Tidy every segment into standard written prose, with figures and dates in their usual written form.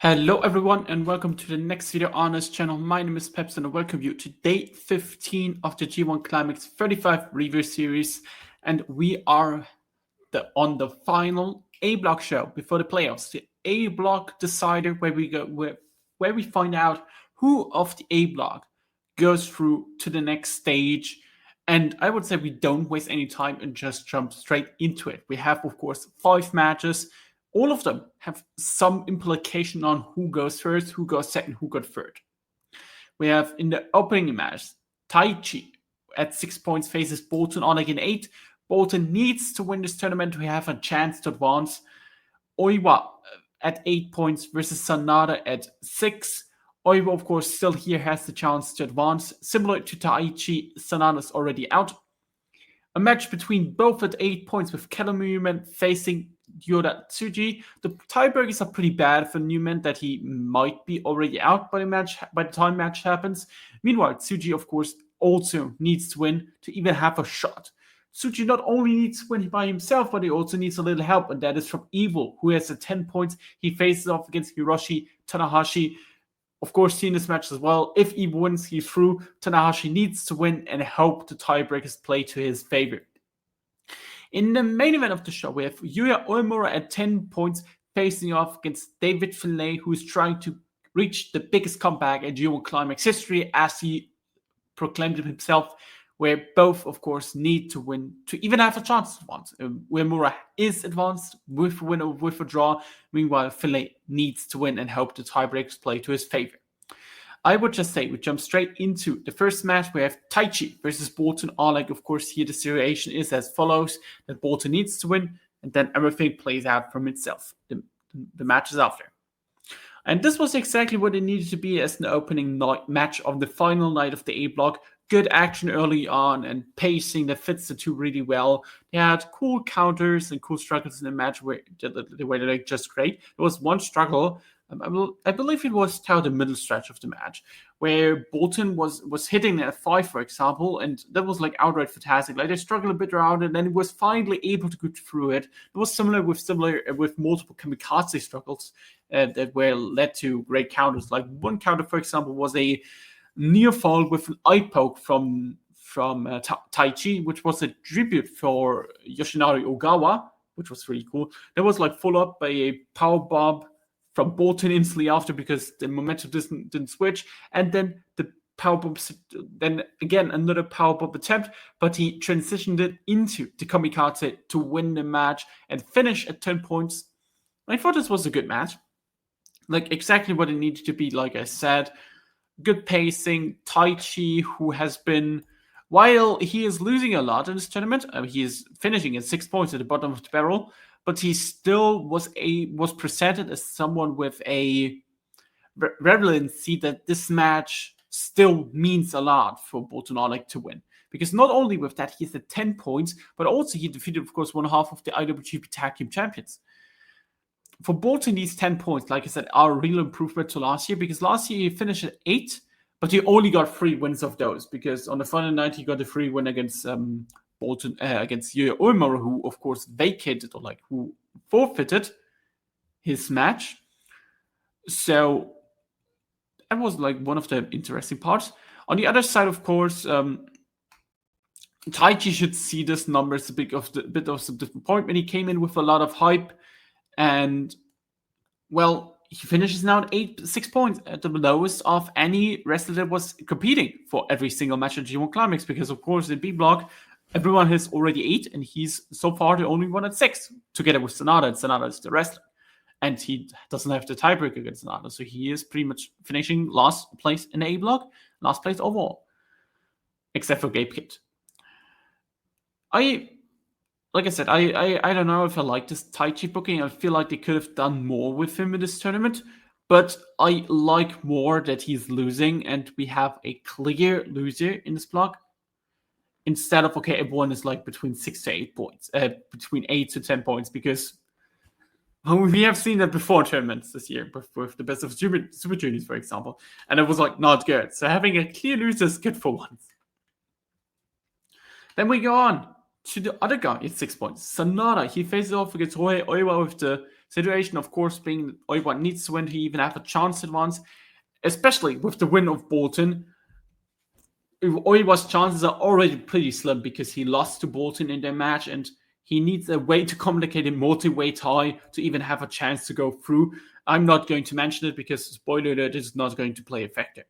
Hello everyone and welcome to the next video on this channel. My name is Peps and I welcome you to day 15 of the G1 Climax 35 review series, and we are on the final A block show before the playoffs. The A block decider where we find out who of the A block goes through to the next stage. And I would say we don't waste any time and just jump straight into it. We have, of course, 5 matches. All of them have some implication on who goes first, who goes second, who got third. We have in the opening match, Taichi at 6 points faces Bolton on again 8. Bolton needs to win this tournament to have a chance to advance. Yuya at 8 points versus Sonata at 6. Yuya, of course, still here has the chance to advance. Similar to Taichi, Sonata's already out. A match between both at 8 points with Newman facing Yuya Suji. The tiebreakers are pretty bad for Newman that he might be already out by the time match happens. Meanwhile, Suji, of course, also needs to win to even have a shot. Suji not only needs to win by himself, but he also needs a little help, and that is from Evil, who has 10 points. He faces off against Hiroshi Tanahashi. Of course, seeing this match as well. If Evil wins, he's through. Tanahashi needs to win and hope the tiebreakers play to his favor. In the main event of the show, we have Yuya Uemura at 10 points facing off against David Finlay, who is trying to reach the biggest comeback in G1 Climax history, as he proclaimed it himself, where both, of course, need to win to even have a chance to advance. Uemura is advanced with a win or with a draw. Meanwhile, Finlay needs to win and hope the tiebreakers play to his favor. I would just say we jump straight into the first match. We have Taichi versus Bolton. Of course, here the situation is as follows: that Bolton needs to win, and then everything plays out from itself. The match is after. And this was exactly what it needed to be as an opening night match of the final night of the A block. Good action early on and pacing that fits the two really well. They had cool counters and cool struggles in the match where they were like just great. There was one struggle, I believe it was toward the middle stretch of the match, where Bolton was hitting at 5, for example, and that was like outright fantastic. Like they struggled a bit around, and then he was finally able to go through it. It was similar with multiple kamikaze struggles that were led to great counters. Like one counter, for example, was a near fall with an eye poke from Taichi, which was a tribute for Yoshinari Ogawa, which was really cool. That was like followed up by a power bomb from Bolton instantly after because the momentum didn't switch, and then the power bomb, then again another power bomb attempt, but he transitioned it into the kamikaze to win the match and finish at 10 points. I thought this was a good match, like exactly what it needed to be. Like I said, good pacing. Taichi, who has been, while he is losing a lot in this tournament, he is finishing at 6 points at the bottom of the barrel, but he still was presented as someone with a relevancy that this match still means a lot for Bolton to win. Because not only with that, he's at 10 points, but also he defeated, of course, one half of the IWGP Tag Team Champions. For Bolton, these 10 points, like I said, are a real improvement to last year, because last year he finished at 8, but he only got 3 wins of those, because on the final night he got a free win against Bolton, against Yuya Uemura, who of course vacated, or like who forfeited his match. So that was like one of the interesting parts. On the other side, of course, Taichi should see this number as a bit of a different point when he came in with a lot of hype. And, well, he finishes now at 6 points, at the lowest of any wrestler that was competing for every single match at G1 Climax, because, of course, in B block, everyone has already 8, and he's so far the only one at 6, together with Sonata, and Sonata is the wrestler. And he doesn't have the tiebreaker against Sonata, so he is pretty much finishing last place in the A block, last place overall, except for Gabe Kidd. Like I said, I don't know if I like this Taichi booking. I feel like they could have done more with him in this tournament, but I like more that he's losing and we have a clear loser in this block instead of, okay, everyone is like between 6 to 8 points, between 8 to 10 points, because we have seen that before tournaments this year with the best of Super Juniors, for example, and it was like not good. So having a clear loser is good for once. Then we go on to the other guy at 6 points. Sonata, he faces off against Yuya with the situation, of course, being that Oiwa needs to win to even have a chance at once, especially with the win of Bolton. Oiwa's chances are already pretty slim because he lost to Bolton in their match, and he needs a way to complicate a multi-way tie to even have a chance to go through. I'm not going to mention it because, spoiler alert, is not going to play a factor.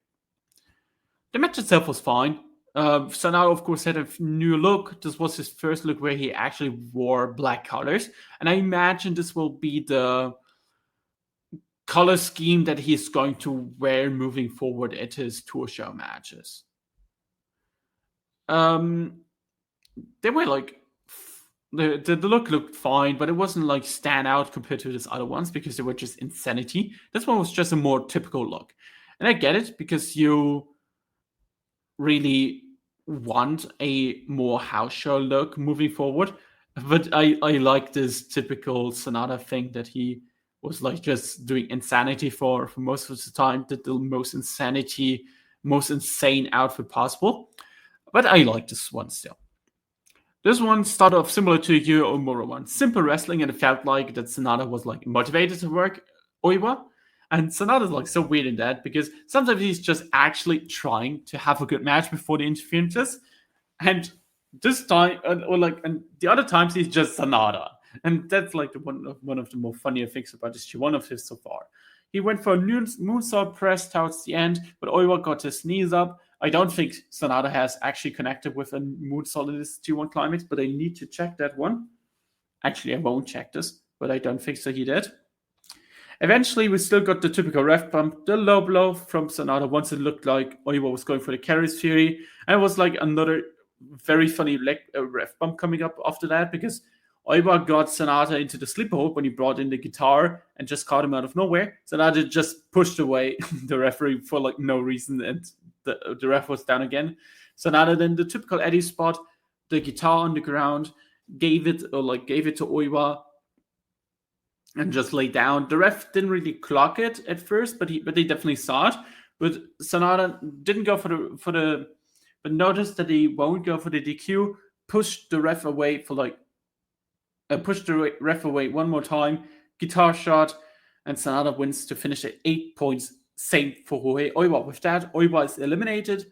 The match itself was fine. Sonata, of course, had a new look. This was his first look where he actually wore black colors, and I imagine this will be the color scheme that he's going to wear moving forward at his tour show matches. They were like the look looked fine, but it wasn't like stand out compared to his other ones because they were just insanity. This one was just a more typical look, and I get it because you really want a more house show look moving forward. But I like this typical Sonata thing that he was like just doing insanity for most of the time, did the most insane outfit possible. But I like this one still. This one started off similar to your Umura one. Simple wrestling, and it felt like that Sonata was like motivated to work Oiwa. And Sonata's like so weird in that because sometimes he's just actually trying to have a good match before the interferences. And this time, and the other times he's just Sonata. And that's like one of the more funnier things about this G1 of his so far. He went for a moonsault press towards the end, but Oiwa got his knees up. I don't think Sonata has actually connected with a moonsault in this G1 Climax, but I need to check that one. Actually, I won't check this, but I don't think so he did. Eventually, we still got the typical ref bump, the low blow from Sonata once it looked like Oiwa was going for the Carries Fury. And it was like another very funny ref bump coming up after that because Oiwa got Sonata into the sleeper hold when he brought in the guitar and just caught him out of nowhere. Sonata just pushed away the referee for like no reason, and the ref was down again. Sonata then the typical Eddie spot, the guitar on the ground, gave it to Oiwa and just lay down. The ref didn't really clock it at first, but they definitely saw it. But Sonata didn't go but noticed that he won't go for the DQ. Pushed the ref away one more time. Guitar shot, and Sonata wins to finish at 8 points. Same for Oiwa. With that, Oiwa is eliminated.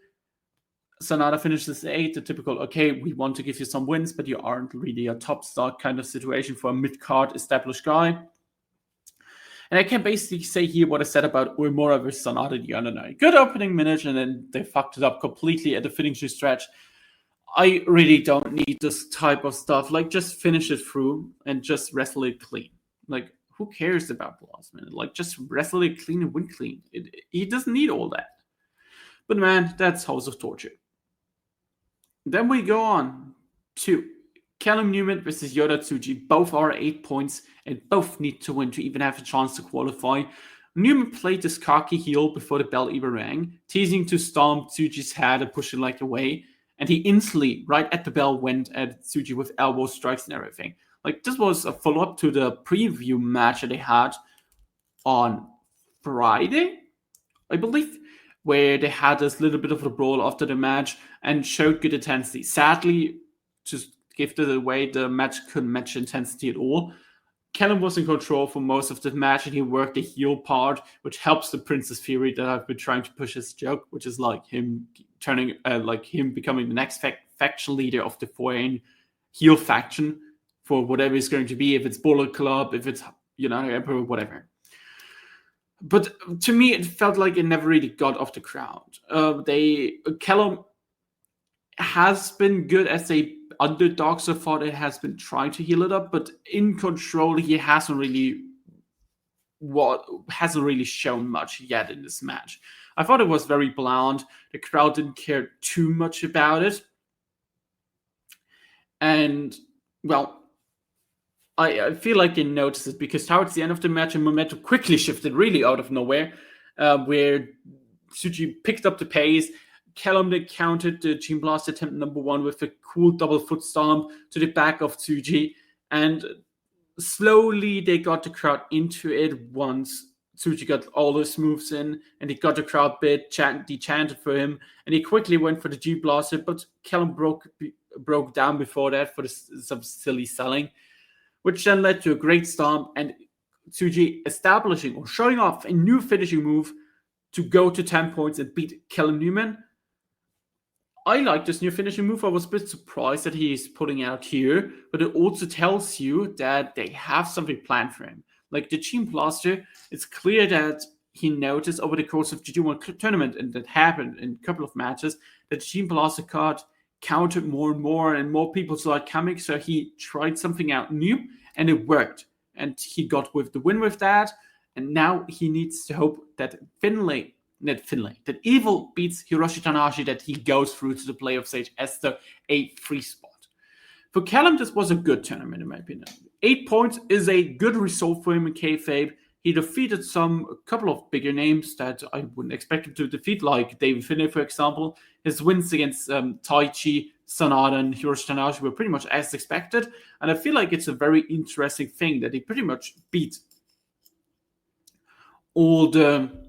Sonata finishes at 8, the typical, okay, we want to give you some wins, but you aren't really a top star kind of situation for a mid-card established guy. And I can basically say here what I said about Uemura versus Sonata the other night. Good opening minute, and then they fucked it up completely at the finishing stretch. I really don't need this type of stuff. Like, just finish it through and just wrestle it clean. Like, who cares about the last minute? Like, just wrestle it clean and win clean. He doesn't need all that. But man, that's House of Torture. Then we go on to Callum Newman versus Yoda Suji. Both are 8 points and both need to win to even have a chance to qualify. Newman played this cocky heel before the bell even rang, teasing to stomp Suji's head and push it like away. And he instantly, right at the bell, went at Suji with elbow strikes and everything. Like, this was a follow-up to the preview match that they had on Friday, I believe, where they had this little bit of a brawl after the match and showed good intensity. Sadly, just gifted away, the match couldn't match intensity at all. Callum was in control for most of the match, and he worked the heel part, which helps the Princess Fury that I've been trying to push his joke, which is like him turning, him becoming the next faction leader of the foreign heel faction for whatever it's going to be, if it's Bullet Club, if it's United Emperor, whatever. But to me, it felt like it never really got off the crowd. Callum has been good as a underdog so far. It has been trying to heal it up, but in control, he hasn't really shown much yet in this match. I thought it was very bland. The crowd didn't care too much about it, and well, I feel like they noticed it because towards the end of the match, the momentum quickly shifted really out of nowhere, where Suji picked up the pace. Callum countered the Gene Blast attempt number 1 with a cool double foot stomp to the back of Suji, and slowly they got the crowd into it once Suji got all his moves in, and he got the crowd bit, chanted for him, and he quickly went for the G Blaster, but Callum broke down before that for some silly selling, which then led to a great stomp, and Suji establishing or showing off a new finishing move to go to 10 points and beat Newman. I like this new finishing move. I was a bit surprised that he's putting out here, but it also tells you that they have something planned for him. Like the Team Blaster, it's clear that he noticed over the course of the G1 tournament, and that happened in a couple of matches, that the Team Blaster card counted more and more people started coming, so he tried something out new, and it worked. And he got with the win with that, and now he needs to hope that that Evil beats Hiroshi Tanahashi, that he goes through to the playoff stage as a free spot. For Callum, this was a good tournament in my opinion. 8 points is a good result for him in kayfabe. He defeated a couple of bigger names that I wouldn't expect him to defeat, like David Finlay, for example. His wins against Taichi, Sonata, and Hiroshi Tanahashi were pretty much as expected, and I feel like it's a very interesting thing that he pretty much beat all the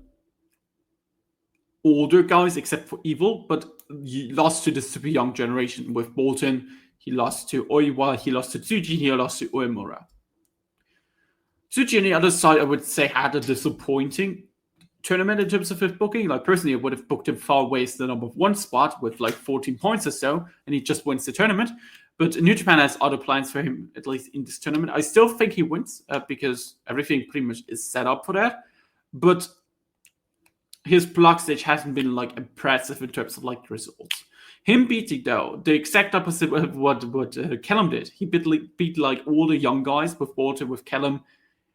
older guys except for Evil, but he lost to the super young generation with Bolton. He lost to Oiwa, he lost to Suji, he lost to Uemura. Suji on the other side, I would say, had a disappointing tournament in terms of his booking. Like personally, I would have booked him far away as the number 1 spot with like 14 points or so, and he just wins the tournament. But New Japan has other plans for him, at least in this tournament. I still think he wins because everything pretty much is set up for that. But his block stage hasn't been like impressive in terms of like results. Him beating though the exact opposite of what Callum did. He beat like all the young guys with Bolton, with Callum,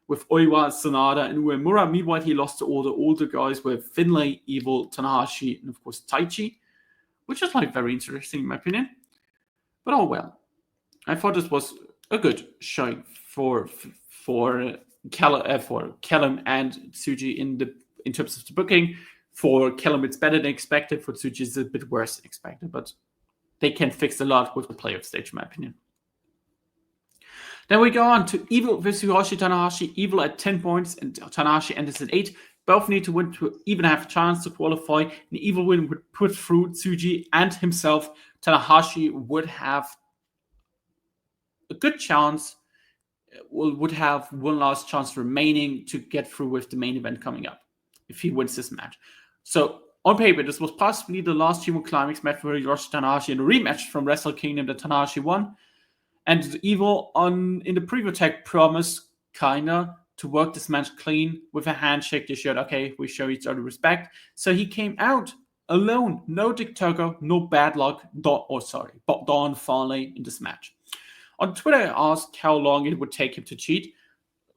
with Oiwa, Sonata, and Uemura. Meanwhile, he lost to all the older guys with Finlay, Evil, Tanahashi, and of course Taichi, which is like very interesting in my opinion. But oh well, I thought this was a good showing for Callum and Suji in terms of the booking. For Callum, it's better than expected. For Suji, it's a bit worse than expected, but they can fix a lot with the playoff stage, in my opinion. Then we go on to Evil versus Hiroshi Tanahashi. Evil at 10 points and Tanahashi enters at 8. Both need to win to even have a chance to qualify. An Evil win would put through Suji and himself. Tanahashi would have a good chance, would have one last chance remaining to get through with the main event coming up if he wins this match. So on paper, this was possibly the last G1 Climax match for Hiroshi Tanahashi in a rematch from Wrestle Kingdom that Tanahashi won. And Evil in the preview tag promised kinda to work this match clean with a handshake. They showed, okay, we show each other respect. So he came out alone, no Dick Togo, no bad luck, Don Finlay in this match. On Twitter, I asked how long it would take him to cheat.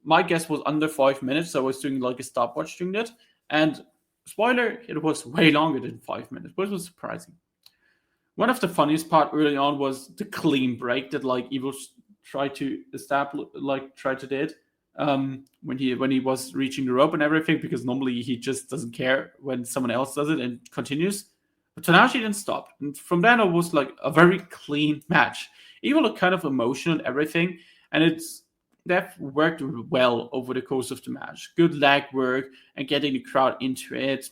My guess was under 5 minutes, so I was doing like a stopwatch doing that. And spoiler, it was way longer than 5 minutes, but it was surprising. One of the funniest part early on was the clean break that like Evil tried to establish, when he was reaching the rope and everything, because normally he just doesn't care when someone else does it and continues. But Tanahashi didn't stop, and from then it was like a very clean match. Evil looked kind of emotional and everything, and that worked well over the course of the match. Good leg work and getting the crowd into it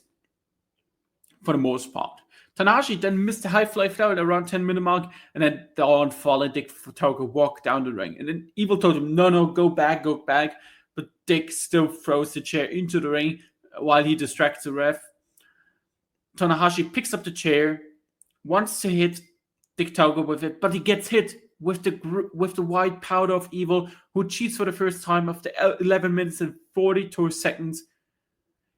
for the most part. Tanahashi then missed the high fly flow at around 10-minute mark, and then Don Fall and Dick Togo walked down the ring. And then Evil told him, no, go back. But Dick still throws the chair into the ring while he distracts the ref. Tanahashi picks up the chair, wants to hit Dick Togo with it, but he gets hit with the white powder of Evil, who cheats for the first time after 11 minutes and 42 seconds.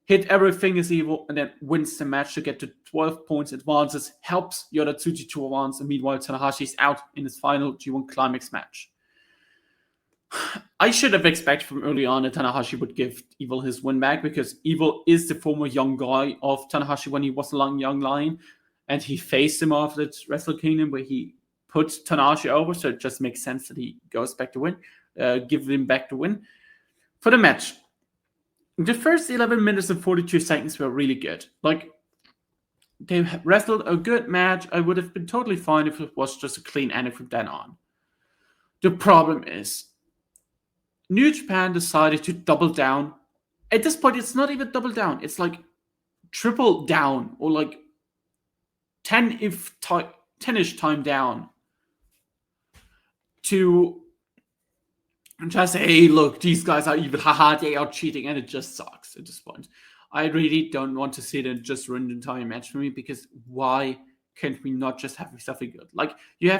Hit everything as Evil, and then wins the match to get to 12 points, advances, helps Yodatsuji to advance, and meanwhile Tanahashi's out in his final G1 Climax match. I should have expected from early on that Tanahashi would give Evil his win back, because Evil is the former young guy of Tanahashi when he was a young lion, and he faced him off at Wrestle Kingdom where he put Tanahashi over, so it just makes sense that he goes back to win, give him back the win. For the match, the first 11 minutes and 42 seconds were really good. Like, they wrestled a good match. I would have been totally fine if it was just a clean ending from then on. The problem is, New Japan decided to double down. At this point, it's not even double down. It's like triple down, or like 10-ish time down, to and just say, hey, look, these guys are evil, haha, they are cheating, and it just sucks at this point. I really don't want to see it and just ruin the entire match for me, because why can't we not just have something good? Like, you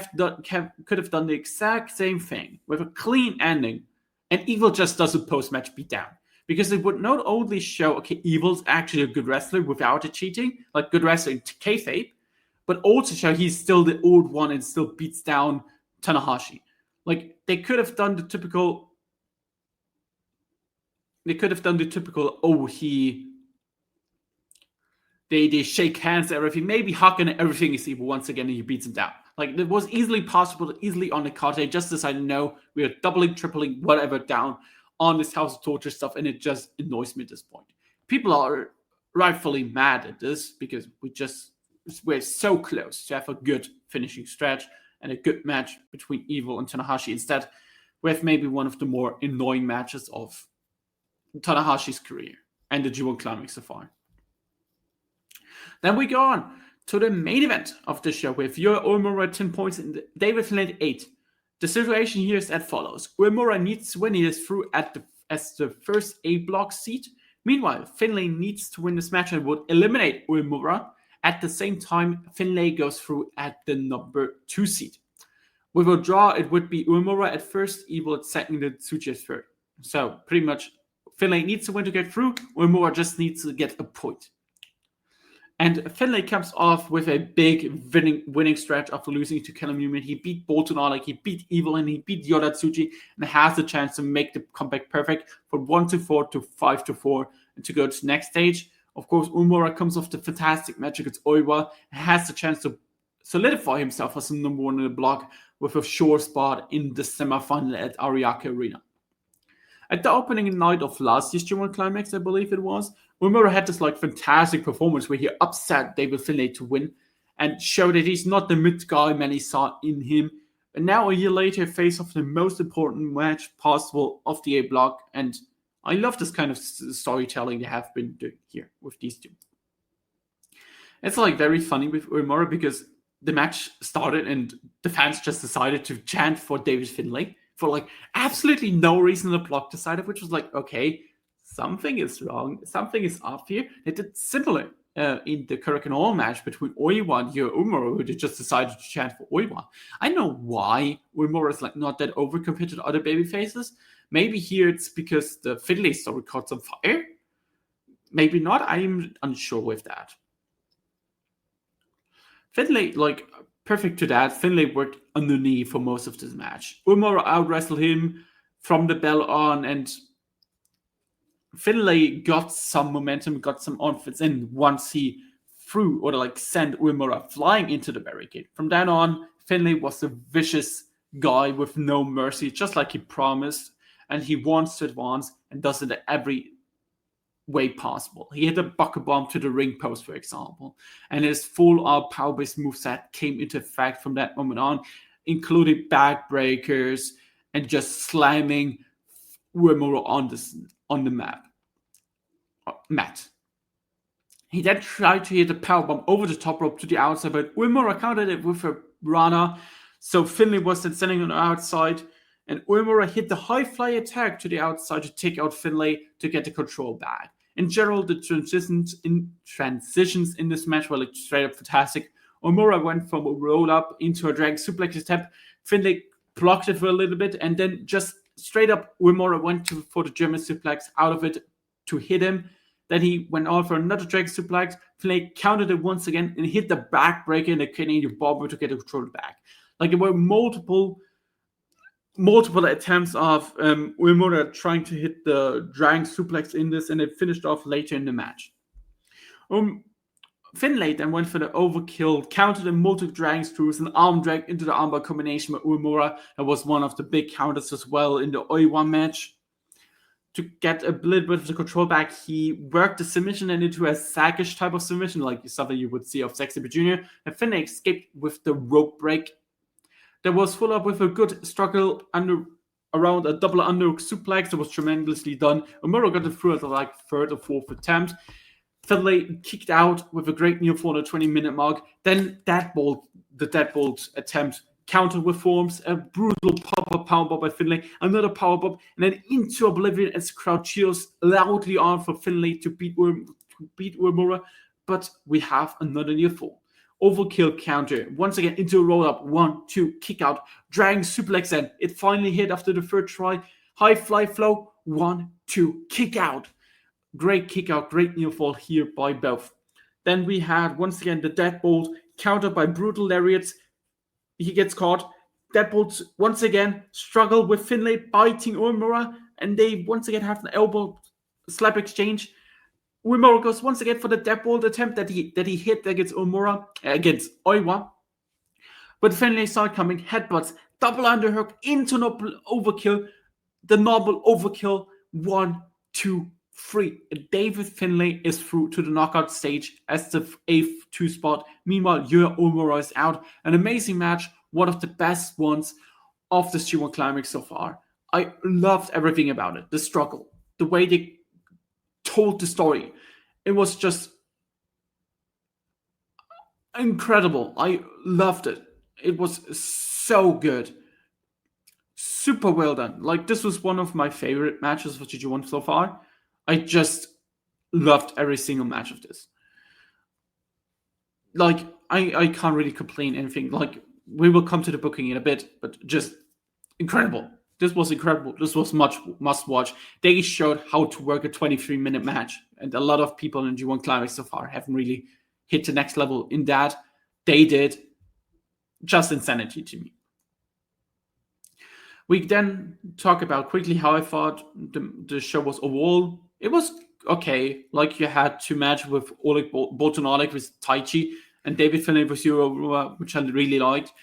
could have done the exact same thing with a clean ending, and Evil just does a post-match beatdown. Because it would not only show, okay, Evil's actually a good wrestler without the cheating, like good wrestler in kayfabe, but also show he's still the old one and still beats down Tanahashi. Like, they could have done the typical, oh, they shake hands and everything, maybe hug and everything is evil once again, and he beats him down. Like, it was easily possible, easily on the card. They just decided, no, we are doubling, tripling, whatever down on this House of Torture stuff, and it just annoys me at this point. People are rightfully mad at this because we're so close to have a good finishing stretch and a good match between Evil and Tanahashi. Instead, we have maybe one of the more annoying matches of Tanahashi's career and the G1 Climax so far. Then we go on to the main event of the show with Uemura at 10 points and David Finlay 8. The situation here is as follows. Uemura needs to win. He is through as the first A block seed. Meanwhile, Finlay needs to win this match and would eliminate Uemura. At the same time, Finlay goes through at the number 2 seed. With a draw, it would be Uemura at first, Evil at second, and Suji at third. So pretty much, Finlay needs to win to get through. Uemura just needs to get a point. And Finlay comes off with a big winning stretch after losing to Newman. He beat Bolton, he beat Evil, and he beat Yoda Suji, and has the chance to make the comeback perfect from 1-4 to 5-4 and to go to the next stage. Of course, Umura comes off the fantastic match against Oiwa and has the chance to solidify himself as the number 1 in the block with a sure spot in the semifinal at Ariake Arena. At the opening night of last year's G1 Climax, I believe it was, Umura had this fantastic performance where he upset David Finlay to win and showed that he's not the mid guy many saw in him. And now a year later, face off the most important match possible of the A block, and I love this kind of storytelling they have been doing here with these two. It's very funny with Umura because the match started and the fans just decided to chant for David Finlay for absolutely no reason. The block decided, which was okay, something is wrong, something is off here. They did similar in the Hurricane All match between Oiwa and Umura, who they just decided to chant for Oiwa. I know why Umura is not that overcompetitive to other baby faces. Maybe here it's because the Finlay story caught some fire. Maybe not. I'm unsure with that. Finlay, perfect to that. Finlay worked underneath for most of this match. Umura out-wrestled him from the bell on, and Finlay got some momentum, got some offense in once he threw or sent Uemura flying into the barricade. From then on, Finlay was a vicious guy with no mercy, just like he promised, and he wants to advance and does it every way possible. He hit a bucket bomb to the ring post, for example, and his full-out power-based moveset came into effect from that moment on, including backbreakers and just slamming Uemura on the mat. He then tried to hit a powerbomb over the top rope to the outside, but Uemura countered it with a Rana, so Finlay was then standing on the outside, and Uemura hit the high fly attack to the outside to take out Finlay to get the control back. In general, the transitions in this match were straight up fantastic. Uemura went from a roll up into a dragon suplex attempt. Finlay blocked it for a little bit, and then just straight up Uemura went for the German suplex out of it to hit him. Then he went on for another dragon suplex. Finlay countered it once again and hit the backbreaker and the Canadian bobber to get the control back. There were multiple attempts of Uemura trying to hit the dragon suplex in this, and it finished off later in the match. Finlay then went for the overkill, countered the multiple dragon screws, and arm drag into the armbar combination with Uemura. That was one of the big counters as well in the Oiwa match. To get a little bit of the control back, he worked the submission and into a sackish type of submission, like something you would see of Sexy Jr., and Finlay escaped with the rope break. That was followed up with a good struggle around a double underhook suplex that was tremendously done. Umura got it through at the third or fourth attempt. Finlay kicked out with a great near 420-minute mark. Then the deadbolt attempt counter with forms, a brutal pop-up power bomb by Finlay, another power bomb, and then into oblivion as the crowd cheers loudly on for Finlay to beat Uemura. But we have another near fall. Overkill counter, once again into a roll-up, 1, 2, kick out, dragging suplex in. It finally hit after the third try. High fly flow, 1, 2, kick out. Great kick out, great near fall here by both. Then we had, once again, the deadbolt, countered by brutal lariats. He gets caught. Deadbolts, once again, struggle with Finlay biting Umura, and they once again have an elbow slap exchange. Uemura goes once again for the deadbolt attempt that he hit against Oiwa. But Finlay saw it coming, headbutts, double underhook into overkill. The noble overkill, 1, 2, 3. David Finlay is through to the knockout stage as the 8th 2 spot. Meanwhile, Yuya Umura is out. An amazing match, one of the best ones of the G1 Climax so far. I loved everything about it. The struggle, the way they told the story. It was just incredible. I loved it. It was so good. Super well done. Like, this was one of my favorite matches for GG1 so far. I just loved every single match of this. Like, I can't really complain anything. Like, we will come to the booking in a bit, but just incredible. This was incredible. This was must watch. They showed how to work a 23-minute match, and a lot of people in G1 Climax so far haven't really hit the next level in that. They did. Just insanity to me. We then talk about quickly how I thought the show was overall. It was okay. Like, you had 2 matches with Bolton with Taichi, and David Finlay versus Yuya, which I really liked.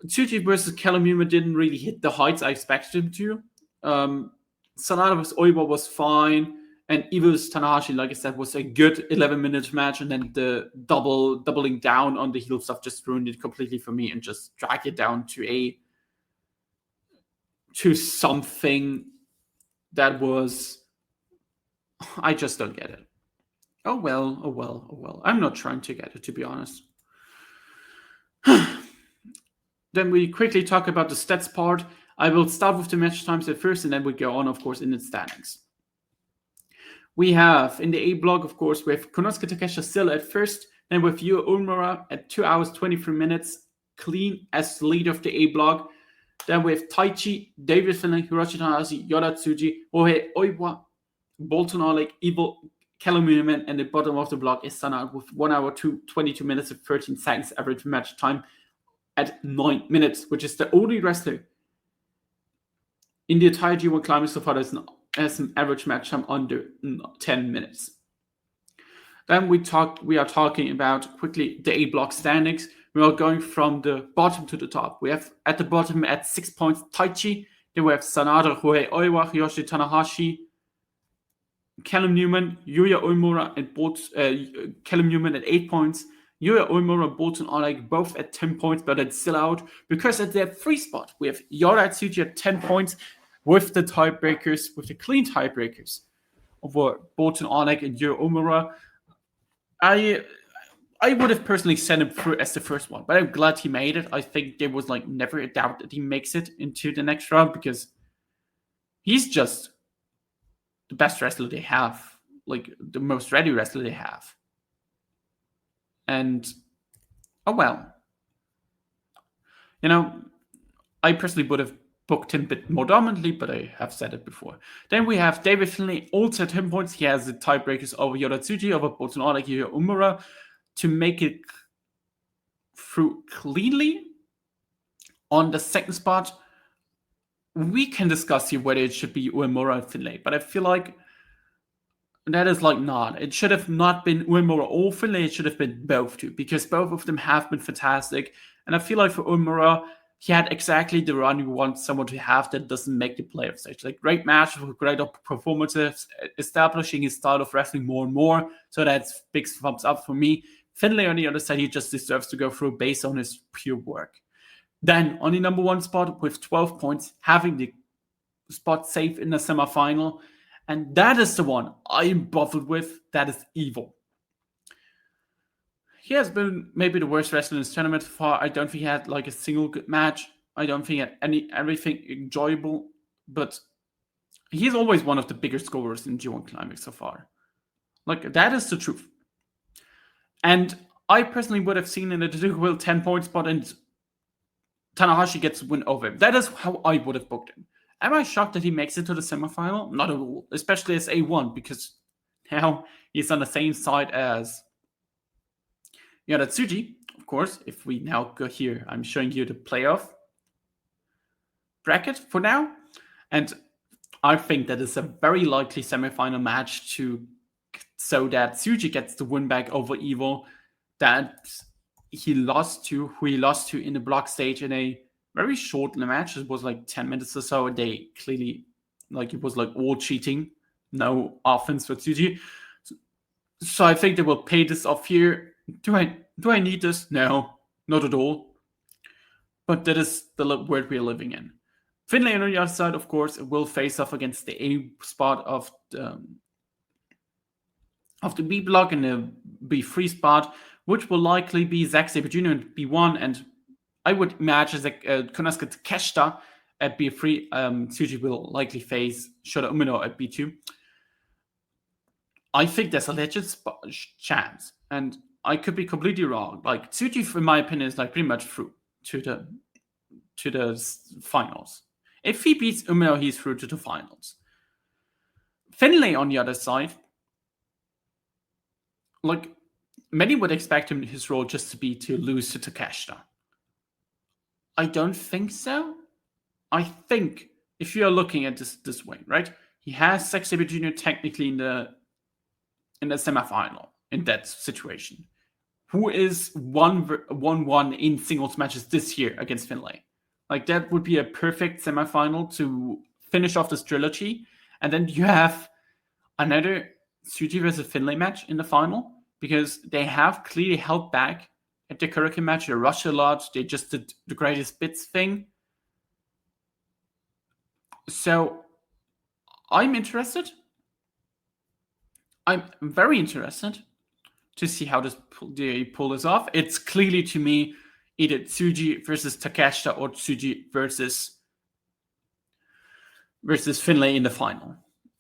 Suji versus Newman didn't really hit the heights I expected him to. Sonata versus Oiwa was fine, and Evil versus Tanahashi, like I said, was a good 11-minute match, and then the doubling down on the heel stuff just ruined it completely for me and just dragged it down to something that was... I just don't get it. Oh well. I'm not trying to get it, to be honest. Then we quickly talk about the stats part. I will start with the match times at first, and then we go on, of course, in the standings. We have, in the A block, of course, we have Konosuke Takeshita still at first, then with Yuya Umura at 2 hours, 23 minutes, clean as the leader of the A block. Then we have Taichi, David Finlay, Hiroshi Tanahashi, Yoda Tsuji, Ohei Oiwa, Bolton Oleg, Evil, Newman, and the bottom of the block is Sonata with 1 hour, 22 minutes and 13 seconds average match time at 9 minutes, which is the only wrestler in the entire G1 Climax so far that has an average match time under 10 minutes. Then we are talking about quickly the A block standings. We are going from the bottom to the top. We have at the bottom at 6 points Taichi. Then we have Sonata, Ohei Oiwa, Hiroshi Tanahashi, Newman, Yuya Uemura, and Newman at 8 points. Yuya Uemura and Bolton are like both at 10 points, but it's still out because at their 3 spot we have Yoda Tsuji at 10 points with the tiebreakers, with the clean tiebreakers over Bolton Oleg and Yuya Uemura. I would have personally sent him through as the first one, but I'm glad he made it. I think there was like never a doubt that he makes it into the next round because he's just the best wrestler they have, like the most ready wrestler they have. And, oh well. You know, I personally would have booked him a bit more dominantly, but I have said it before. Then we have David Finlay also at 10 points. He has the tiebreakers over Yoda Tsuji, over Bolton Oleg, Yuya Umura to make it through cleanly. On the second spot, we can discuss here whether it should be Uemura and Finlay, but I feel like that is like not. It should have not been Uemura or Finlay. It should have been both two, because both of them have been fantastic. And I feel like for Umura, he had exactly the run you want someone to have that doesn't make the playoff stage. Like, great match with great performances, establishing his style of wrestling more and more. So that's big thumbs up for me. Finlay, on the other side, he just deserves to go through based on his pure work. Then, on the number 1 spot with 12 points, having the spot safe in the semifinal. And that is the one I am bothered with. That is Evil. he has been maybe the worst wrestler in this tournament so far. I don't think he had like a single good match. I don't think he had everything enjoyable, but he's always one of the bigger scorers in G1 Climax so far. Like, that is the truth. And I personally would have seen in the Will 10-point spot and Tanahashi gets a win over him. That is how I would have booked him. Am I shocked that he makes it to the semifinal? Not at all, especially as A1, because now he's on the same side as Suji, of course. If we now go here, I'm showing you the playoff bracket for now. And I think that is a very likely semifinal match so that Suji gets the win back over Evo that who he lost to in the block stage in a very short match. It was like 10 minutes or so. They clearly, like, it was like all cheating, no offense for Suji. So I think they will pay this off here. Do I need this? No, not at all. But that is the world we are living in. Finlay on the other side, of course, will face off against the A spot of the B block and the B3 spot, which will likely be Zack Sabre Jr. at B1, and I would imagine that Konosuke Takeshita at B3. Suji will likely face Shota Umino at B2. I think there's a legit chance, and I could be completely wrong. Like, Suji, in my opinion, is like pretty much through to the finals. If he beats Umino, he's through to the finals. Finlay on the other side, like, many would expect his role just to be to lose to Takeshita. I don't think so. I think if you are looking at this way, right? He has Zack Sabre Jr. technically in the semifinal in that situation. Who is 1-1 in singles matches this year against Finlay? Like, that would be a perfect semifinal to finish off this trilogy. And then you have another Suji versus Finlay match in the final, because they have clearly held back at the Kuroki match. They rushed a lot. They just did the greatest bits thing. So I'm interested. I'm very interested to see how they pull this off. It's clearly, to me, either Suji versus Takeshita or Suji versus Finlay in the final.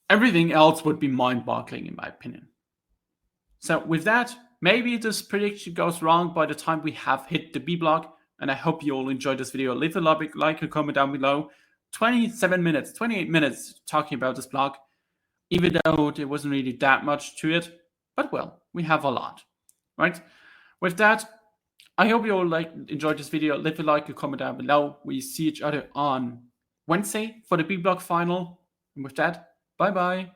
Everything else would be mind-boggling, in my opinion. So with that, maybe this prediction goes wrong by the time we have hit the B block, and I hope you all enjoyed this video. Leave a like and comment down below. 28 minutes talking about this block, even though there wasn't really that much to it. But well, we have a lot, right? With that, I hope you all enjoyed this video. Leave a like and comment down below. We see each other on Wednesday for the B block final. And with that, bye-bye.